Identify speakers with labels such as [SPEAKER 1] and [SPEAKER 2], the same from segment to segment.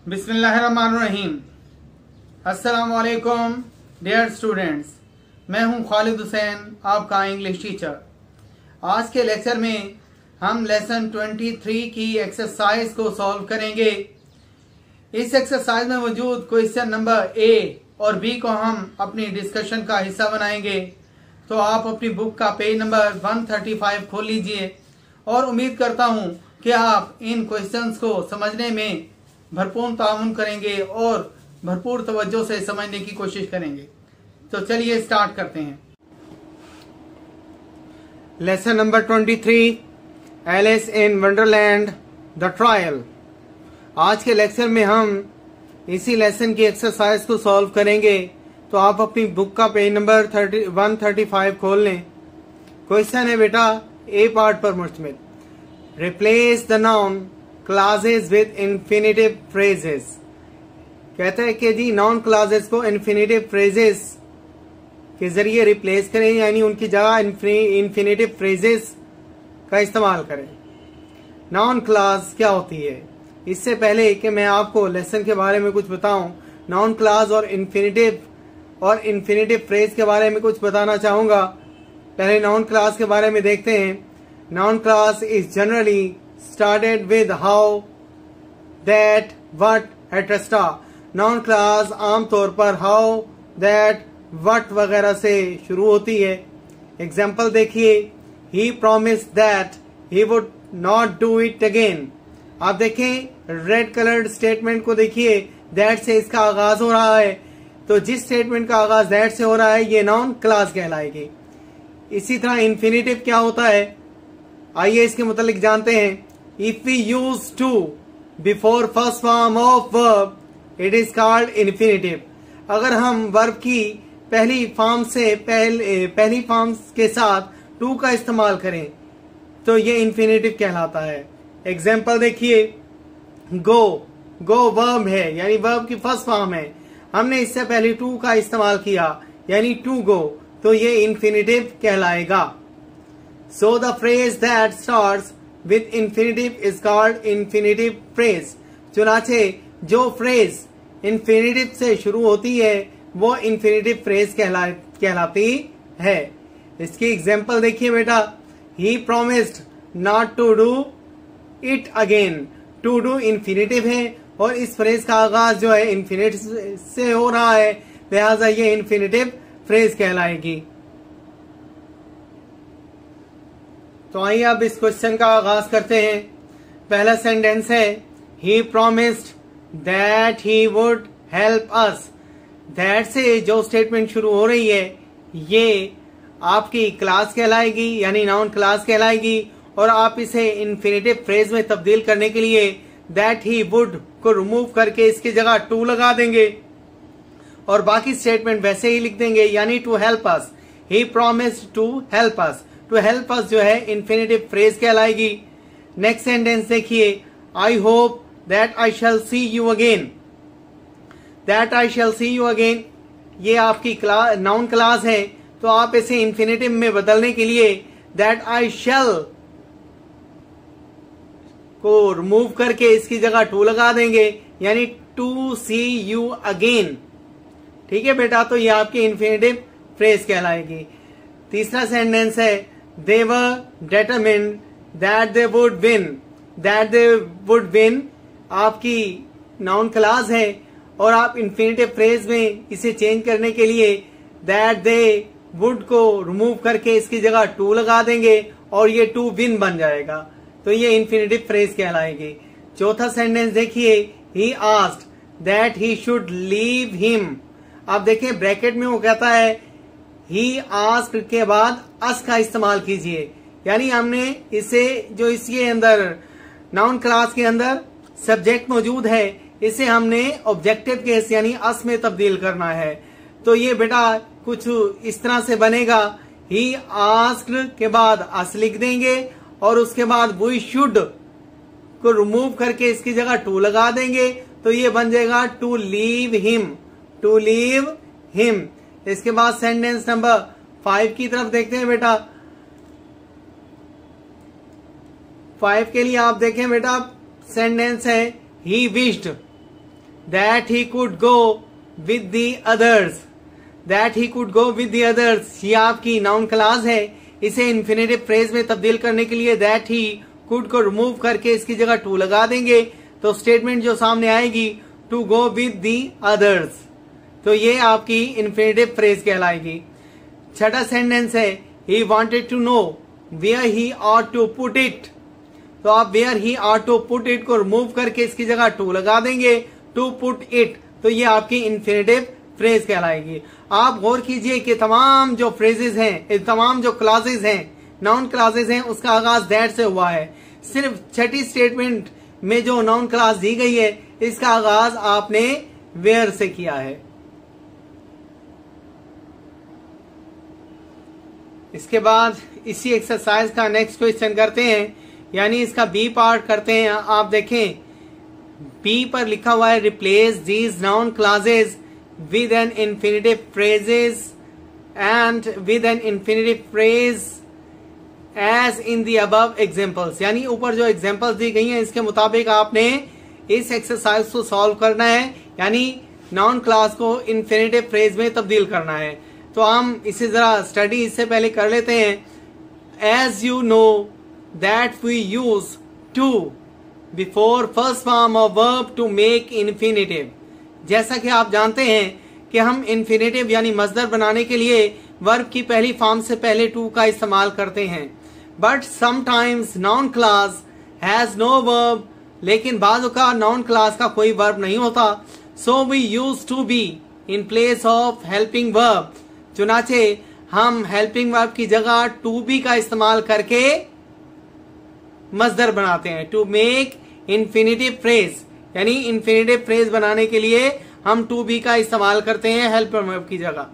[SPEAKER 1] बिस्मिल्लाहिर्रहमानिर्रहीम। अस्सलाम वालेकुम डियर स्टूडेंट्स, मैं हूं खालिद हुसैन, आपका इंग्लिश टीचर। आज के लेक्चर में हम लेसन 23 की एक्सरसाइज को सॉल्व करेंगे। इस एक्सरसाइज में मौजूद क्वेश्चन नंबर ए और बी को हम अपनी डिस्कशन का हिस्सा बनाएंगे। तो आप अपनी बुक का पेज नंबर 135 खोल लीजिए और उम्मीद करता हूं कि आप इन क्वेश्चंस को समझने में भरपूर ताउन करेंगे और भरपूर तवज्जो से समझने की कोशिश करेंगे। तो चलिए स्टार्ट करते हैं। Lesson number 23, Alice in Wonderland the trial. आज के लेक्चर में हम इसी लेसन की एक्सरसाइज को सॉल्व करेंगे। तो आप अपनी बुक का पेज नंबर 135 खोल लें। क्वेश्चन है बेटा ए पार्ट पर मुश्तमिल। Replace the noun classes with infinitive phrases. कहता है कि जी नाउन क्लासेस को इन्फिनेटिव फ्रेजेस के जरिए रिप्लेस करें, यानी उनकी जगह इन्फिनेटिव फ्रेजेस का इस्तेमाल करें। नाउन क्लास क्या होती है? इससे पहले कि मैं आपको लेसन के बारे में कुछ बताऊं, नाउन क्लास और इन्फिनेटिव फ्रेज के बारे में कुछ बताना चाहूंगा। पहले नाउन क्लास के बारे में देखते हैं। Noun class is generally started with how, that, what, etc. Noun class आमतौर पर how, that, what वगैरह से शुरू होती है। एग्जाम्पल देखिए, he promised that he would not do it again। आप देखें रेड कलर्ड स्टेटमेंट को देखिए, that से इसका आगाज हो रहा है। तो जिस स्टेटमेंट का आगाज that से हो रहा है ये नाउन क्लास कहलाएगी। इसी तरह इन्फिनेटिव क्या होता है, आइए इसके मुतालिक जानते हैं। If we use to before first form of verb, it is called infinitive। अगर हम वर्ब की पहली फॉर्म के साथ to का इस्तेमाल करें तो ये इन्फिनेटिव कहलाता है। एग्जाम्पल देखिए, गो वर्ब है, यानी वर्ब की फर्स्ट फॉर्म है। हमने इससे पहले to का इस्तेमाल किया, यानी to go, तो ये इन्फिनेटिव कहलाएगा। So the phrase that starts with infinitive is called infinitive phrase। चुनाचे जो फ्रेज infinitive से शुरू होती है वो infinitive phrase कहलाती है। इसकी एग्जाम्पल देखिए बेटा, he promised not to do it again। to do infinitive है और इस फ्रेज का आगाज जो है infinitive से हो रहा है, लिहाजा ये infinitive phrase कहलाएगी। तो आइए अब इस क्वेश्चन का आगाज करते हैं। पहला सेंटेंस है, he promised that he would help us. That से जो स्टेटमेंट शुरू हो रही है ये आपकी क्लास कहलाएगी, यानी नाउन क्लास कहलाएगी। और आप इसे इन्फिनेटिव फ्रेज में तब्दील करने के लिए दैट ही वुड को रिमूव करके इसकी जगह टू लगा देंगे और बाकी स्टेटमेंट वैसे ही लिख देंगे, यानी to help us. He promised to help us. To help us जो है इन्फिनेटिव फ्रेज कहलाएगी। नेक्स्ट सेंटेंस देखिए, I hope that I shall see you again. That I shall see you again ये आपकी नाउन क्लास है, तो आप इसे इन्फिनेटिव में बदलने के लिए दैट आई शैल को रिमूव करके इसकी जगह टू लगा देंगे, यानी टू सी यू अगेन। ठीक है बेटा, तो ये आपकी इन्फिनेटिव फ्रेज कहलाएगी। तीसरा सेंटेंस है, they were determined that they would win। that they would win आपकी नाउन क्लास है और आप इन्फिनेटिव फ्रेज में इसे चेंज करने के लिए that they would को रिमूव करके इसकी जगह टू लगा देंगे और ये टू विन बन जाएगा, तो ये इन्फिनेटिव फ्रेज कहलाएगी। चौथा सेंटेंस देखिए, he asked that he should leave him। आप देखिए ब्रैकेट में वो कहता है ही आस्क के बाद अस का इस्तेमाल कीजिए, यानी हमने इसे जो इसके अंदर नाउन क्लास के अंदर सब्जेक्ट मौजूद है इसे हमने ऑब्जेक्टिव केस यानी अस में तब्दील करना है। तो ये बेटा कुछ इस तरह से बनेगा, ही आस्क्ड के बाद अस लिख देंगे और उसके बाद वी शुड को रिमूव करके इसकी जगह टू लगा देंगे, तो ये बन जाएगा to leave him. To leave him. इसके बाद सेंटेंस नंबर 5 की तरफ देखते हैं बेटा। 5 के लिए आप देखें बेटा, सेंटेंस है, he wished that he could go with the others, that he could go with the others, ये आपकी नाउन क्लॉज है। इसे इन्फिनेटिव फ्रेज में तब्दील करने के लिए दैट ही कुड को रिमूव करके इसकी जगह टू लगा देंगे, तो स्टेटमेंट जो सामने आएगी to go with the others, तो ये आपकी इन्फिनेटिव फ्रेज कहलाएगी। छठा सेंटेंस है he wanted to know where he ought to put it, तो आप where he ought to put it को रिमूव करके इसकी जगह टू लगा देंगे, टू पुट इट, तो ये आपकी इन्फिनेटिव फ्रेज कहलाएगी। आप गौर कीजिए कि तमाम जो फ्रेजेस हैं, तमाम जो क्लॉजेज हैं, नाउन क्लॉजेज हैं, उसका आगाज दैट से हुआ है। सिर्फ छठी स्टेटमेंट में जो नाउन क्लॉज दी गई है इसका आगाज आपने वेयर से किया है। इसके बाद इसी एक्सरसाइज का नेक्स्ट क्वेश्चन करते हैं, यानी इसका बी पार्ट करते हैं। आप देखें बी पर लिखा हुआ है replace these noun clauses with an infinitive phrases and with an infinitive phrase as in the above examples, यानी ऊपर जो एग्जाम्पल्स दी गई हैं इसके मुताबिक आपने इस एक्सरसाइज को सॉल्व करना है, यानी नाउन क्लॉज को इन्फिनेटिव फ्रेज में तब्दील करना है। तो हम इसे जरा स्टडी इससे पहले कर लेते हैं। As you know that we use to before first form of verb to make infinitive, जैसा कि आप जानते हैं कि हम इन्फिनेटिव यानी मजदर बनाने के लिए वर्ब की पहली फॉर्म से पहले टू का इस्तेमाल करते हैं। But sometimes noun clause has no verb, लेकिन बाज़ का नाउन क्लॉज का कोई वर्ब नहीं होता। So we use to be in place of helping verb, चुनाचे हम हेल्पिंग वर्ब की जगह टू बी का इस्तेमाल करके मजदर बनाते हैं, टू मेक इन्फिनेटिव फ्रेज, यानी इन्फिनेटिव फ्रेज बनाने के लिए हम टू बी का इस्तेमाल करते हैं हेल्पिंग वर्ब की जगह।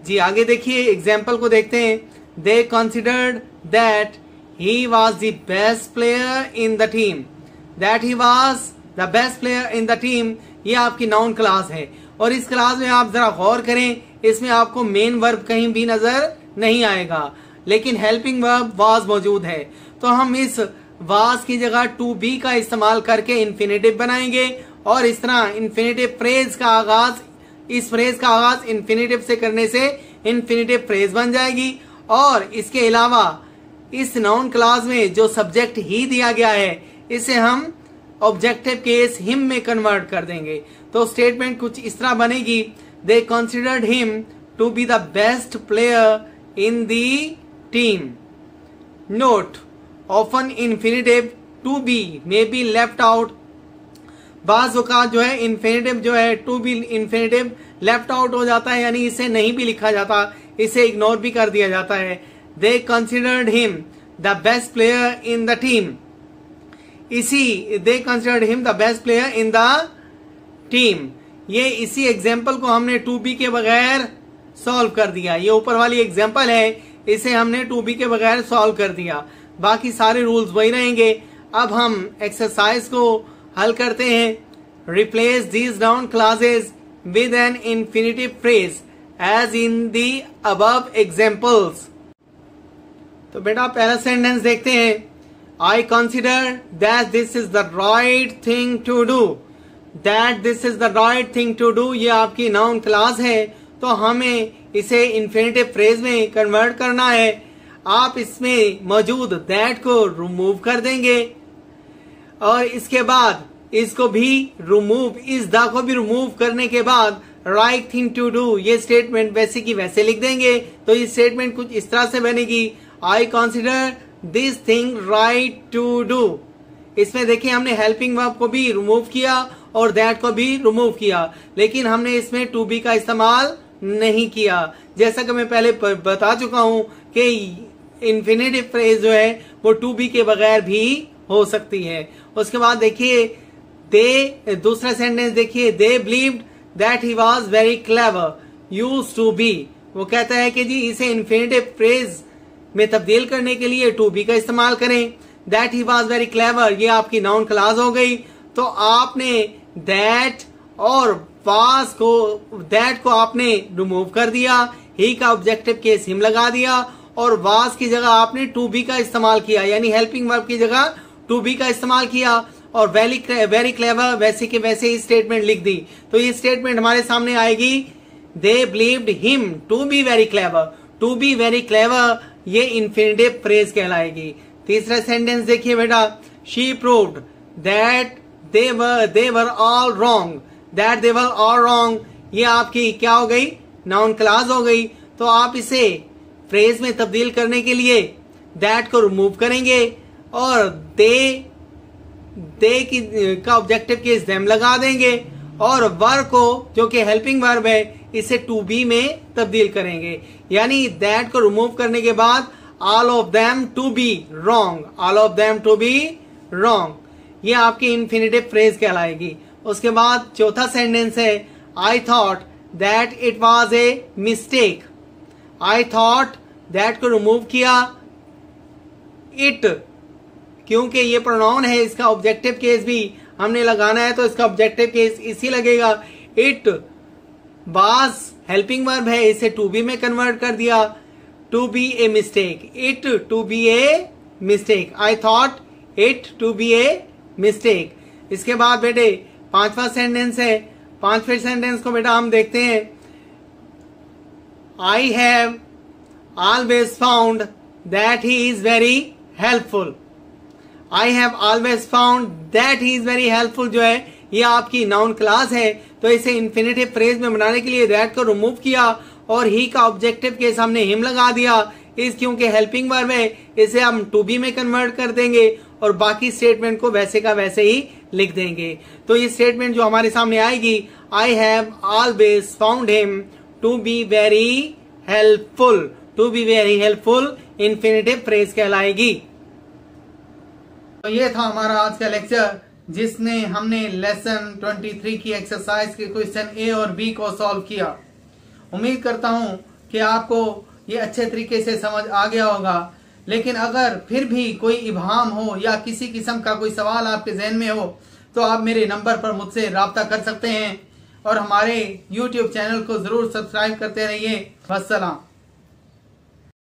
[SPEAKER 1] जी आगे देखिए एग्जाम्पल को देखते हैं। दे considered that he was the best player in the team, that he was the best player in the team, ये आपकी नाउन क्लॉज है। और इस क्लॉज में आप जरा गौर करें, इसमें आपको मेन वर्ब कहीं भी नजर नहीं आएगा, लेकिन हेल्पिंग वर्ब वाज मौजूद है। तो हम इस वाज की जगह टू बी का इस्तेमाल करके इन्फिनेटिव बनाएंगे, और इस तरह इन्फिनेटिव फ्रेज का आगाज, इस फ्रेज का आगाज इन्फिनेटिव से करने से इन्फिनेटिव फ्रेज बन जाएगी। और इसके अलावा इस नाउन क्लॉज में जो सब्जेक्ट ही दिया गया है इसे हम ऑब्जेक्टिव केस हिम में कन्वर्ट कर देंगे। तो स्टेटमेंट कुछ इस तरह बनेगी, they considered him to be the best player in the team. Note often infinitive to be may be left out, बाज़ औक़ात जो है इन्फिनेटिव जो है to be infinitive left out हो जाता है, यानी इसे नहीं भी लिखा जाता, इसे इग्नोर भी कर दिया जाता है। They considered him the best player in the team, इसी they considered him the best player in the team, ये इसी एग्जाम्पल को हमने टू बी के बगैर सॉल्व कर दिया। ये ऊपर वाली एग्जाम्पल है, इसे हमने टू बी के बगैर सॉल्व कर दिया, बाकी सारे रूल्स वही रहेंगे। अब हम एक्सरसाइज को हल करते हैं। Replace these noun clauses with an infinitive phrase as in the above examples. तो बेटा पहला सेंटेंस देखते हैं। I consider that this is the right thing to do, that this is the right thing to do, ये आपकी noun clause है, तो हमें इसे इन्फिनेटिव फ्रेज में कन्वर्ट करना है। आप इसमें मौजूद दैट को रिमूव कर देंगे, और इसके बाद इसको भी रिमूव, इस द को भी रिमूव करने के बाद राइट थिंग टू डू, ये स्टेटमेंट वैसे की वैसे लिख देंगे। तो ये स्टेटमेंट कुछ इस तरह से बनेगी, I consider this thing right to do. इसमें देखिए हमने हेल्पिंग वर्ब को भी रिमूव किया और दैट को भी रिमूव किया, लेकिन हमने इसमें टू बी का इस्तेमाल नहीं किया। जैसा कि मैं पहले बता चुका हूं कि इन्फिनेटिव फ्रेज जो है वो टू बी के बगैर भी हो सकती है। उसके बाद देखिए दे, दूसरा सेंटेंस देखिए, they believed that he was very clever used to be, वो कहता है कि जी इसे इन्फिनेटिव फ्रेज में तब्दील करने के लिए टू बी का इस्तेमाल करें। That he was very clever, ये आपकी नाउन क्लॉज हो गई। तो आपने दैट और वाज को, दैट को आपने रिमूव कर दिया, ही का ऑब्जेक्टिव केस हिम लगा दिया, और वाज की जगह आपने टू बी का इस्तेमाल किया, यानी हेल्पिंग वर्ब की जगह टू बी का इस्तेमाल किया। और वेरी क्लेवर वैसे के वैसे ही स्टेटमेंट लिख दी, तो ये स्टेटमेंट हमारे सामने आएगी they believed him to be very clever. To be very clever ये इन्फिनेटिव फ्रेज कहलाएगी। तीसरा सेंटेंस देखिए बेटा, she proved that they were all wrong, that they were all wrong, ये आपकी क्या हो गई, नाउन क्लास हो गई। तो आप इसे फ्रेज में तब्दील करने के लिए that को रिमूव करेंगे और they का ऑब्जेक्टिव केस them लगा देंगे और वर को जो कि हेल्पिंग वर्ब है इसे टू बी में तब्दील करेंगे। यानी that को रिमूव करने के बाद all of them to be wrong, all of them to be wrong, ये आपकी इन्फिनेटिव फ्रेज कहलाएगी। उसके बाद चौथा सेंटेंस है I thought that it was a mistake. I thought that को रिमूव किया, इट क्योंकि ये प्रोनाउन है इसका ऑब्जेक्टिव केस भी हमने लगाना है तो इसका ऑब्जेक्टिव केस इसी लगेगा। इट वाज हेल्पिंग वर्ब है, इसे टू बी में कन्वर्ट कर दिया, to be a mistake, it to be a mistake, I thought it to be a mistake. इसके बाद बेटे पांचवा सेंटेंस है, पांचवें सेंटेंस को बेटा हम देखते हैं। आई have always found that he is very helpful. I have always found that he is very helpful जो है ये आपकी नाउन क्लास है, तो इसे इन्फिनेटिव फ्रेज में बनाने के लिए दैट को रिमूव किया और ही का ऑब्जेक्टिव के सामने हिम लगा दिया। इस क्योंकि हेल्पिंग वर्ब है इसे हम टू बी में कन्वर्ट कर देंगे और बाकी स्टेटमेंट को वैसे का वैसे ही लिख देंगे। तो ये स्टेटमेंट जो हमारे सामने आएगी, I have always found him to be very helpful, to be very helpful infinitive phrase कहलाएगी। तो ये था हमारा आज का लेक्चर जिसने हमने लेसन 23 की एक्सरसाइज के क्वेश्चन ए और बी को सॉल्व किया। उम्मीद करता हूं कि आपको ये अच्छे तरीके से समझ आ गया होगा, लेकिन अगर फिर भी कोई इबहम हो या किसी किस्म का कोई सवाल आपके जहन में हो तो आप मेरे नंबर पर मुझसे राब्ता कर सकते हैं और हमारे YouTube चैनल को जरूर सब्सक्राइब करते रहिए। वस्सलाम।